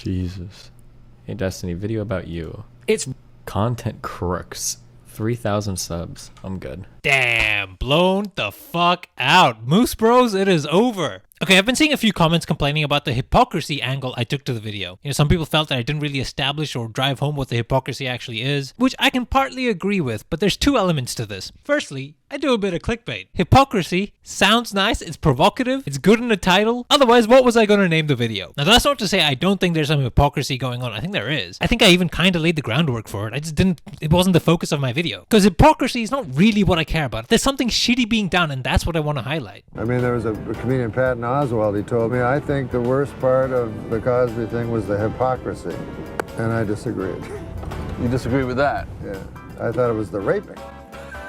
Jesus. Hey, Destiny, video about you. It's Content crooks. 3,000 subs. I'm good. damn blown the fuck out. Moose Bros, it is over. Okay, I've been seeing a few comments complaining about the hypocrisy angle I took to the video. You know, some people felt that I didn't really establish or drive home what the hypocrisy actually is, which I can partly agree with, but there's two elements to this. Firstly, I do a bit of clickbait. Hypocrisy sounds nice, it's provocative, it's good in the title. Otherwise, what was I going to name the video? Now, that's not to say I don't think there's some hypocrisy going on. I think there is. I think I even kind of laid the groundwork for it. It wasn't the focus of my video. Because hypocrisy is not really what I care about. There's something shitty being done, and that's what I want to highlight. I mean, there was a comedian, Patton Oswalt, he told me, I think the worst part of the Cosby thing was the hypocrisy. And I disagreed. You disagree with that? Yeah. I thought it was the raping.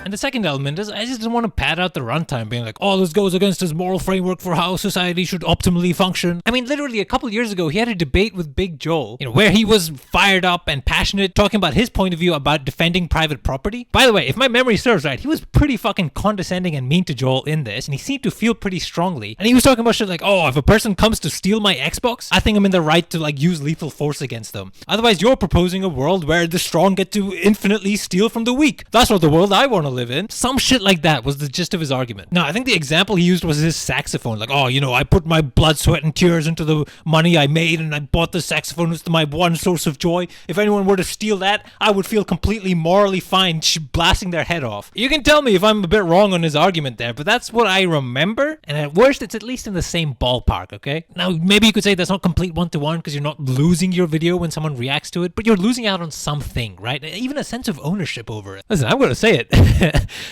And the second element is I just didn't want to pad out the runtime being like, oh, this goes against his moral framework for how society should optimally function. I mean, literally a couple years ago, he had a debate with Big Joel, you know, where he was fired up and passionate, talking about his point of view about defending private property. By the way, if my memory serves right, he was pretty fucking condescending and mean to Joel in this, and he seemed to feel pretty strongly. And he was talking about shit like, oh, if a person comes to steal my Xbox, I think I'm in the right to like use lethal force against them. Otherwise, you're proposing a world where the strong get to infinitely steal from the weak. That's not the world I want to live in. Some shit like that was the gist of his argument. Now, I think the example he used was his saxophone. Like, oh, you know, I put my blood, sweat, and tears into the money I made, and I bought the saxophone. It's my one source of joy. If anyone were to steal that, I would feel completely morally fine blasting their head off. You can tell me if I'm a bit wrong on his argument there, but that's what I remember, and at worst, it's at least in the same ballpark, okay? Now, maybe you could say that's not complete one-to-one because you're not losing your video when someone reacts to it, but you're losing out on something, right? Even a sense of ownership over it. Listen, I'm going to say it.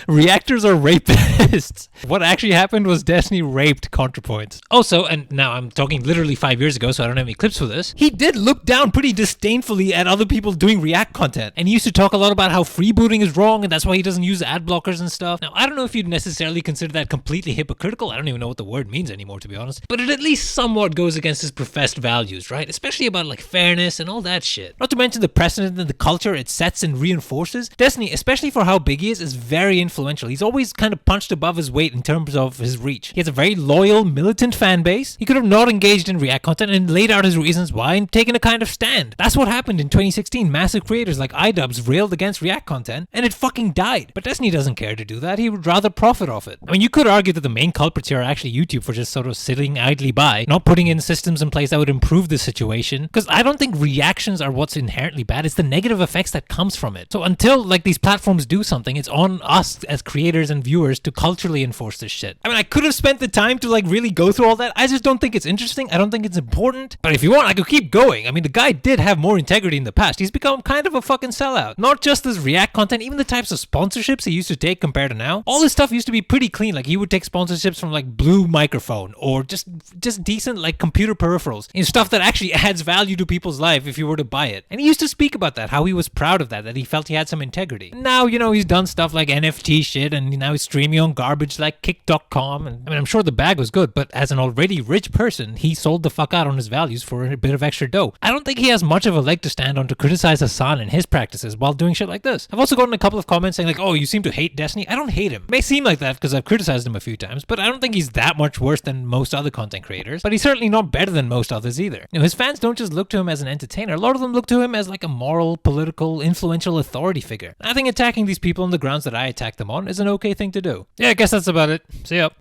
Reactors are rapists. What actually happened was Destiny raped ContraPoints. Also, and now I'm talking literally 5 years ago, so I don't have any clips for this, he did look down pretty disdainfully at other people doing React content. And he used to talk a lot about how freebooting is wrong, and that's why he doesn't use ad blockers and stuff. Now, I don't know if you'd necessarily consider that completely hypocritical. I don't even know what the word means anymore, to be honest. But it at least somewhat goes against his professed values, right? Especially about like fairness and all that shit. Not to mention the precedent and the culture it sets and reinforces. Destiny, especially for how big he is very influential. He's always kind of punched above his weight in terms of his reach. He has a very loyal, militant fan base. He could have not engaged in React content and laid out his reasons why and taken a kind of stand. That's what happened in 2016. Massive creators like iDubbbz railed against React content and it fucking died. But Destiny doesn't care to do that. He would rather profit off it. I mean, you could argue that the main culprits here are actually YouTube for just sort of sitting idly by, not putting in systems in place that would improve the situation. Because I don't think reactions are what's inherently bad. It's the negative effects that comes from it. So until like these platforms do something, it's on us as creators and viewers to culturally enforce this shit. I mean, I could have spent the time to like really go through all that. I just don't think it's interesting. I don't think it's important. But if you want, I could keep going. I mean, the guy did have more integrity in the past. He's become kind of a fucking sellout. Not just his React content, even the types of sponsorships he used to take compared to now. All this stuff used to be pretty clean. Like he would take sponsorships from like Blue Microphone or just decent like computer peripherals and stuff that actually adds value to people's life if you were to buy it. And he used to speak about that, how he was proud of that he felt he had some integrity. Now, you know, he's done stuff like NFT shit and now he's streaming on garbage like Kick.com. And I mean, I'm sure the bag was good, but as an already rich person, he sold the fuck out on his values for a bit of extra dough. I don't think he has much of a leg to stand on to criticize Hasan and his practices while doing shit like this. I've also gotten a couple of comments saying like, oh, you seem to hate Destiny. I don't hate him. It may seem like that because I've criticized him a few times, but I don't think he's that much worse than most other content creators, but he's certainly not better than most others either. You know, his fans don't just look to him as an entertainer. A lot of them look to him as like a moral, political, influential authority figure. I think attacking these people on the grounds that I attack them on is an okay thing to do. Yeah, I guess that's about it. See ya.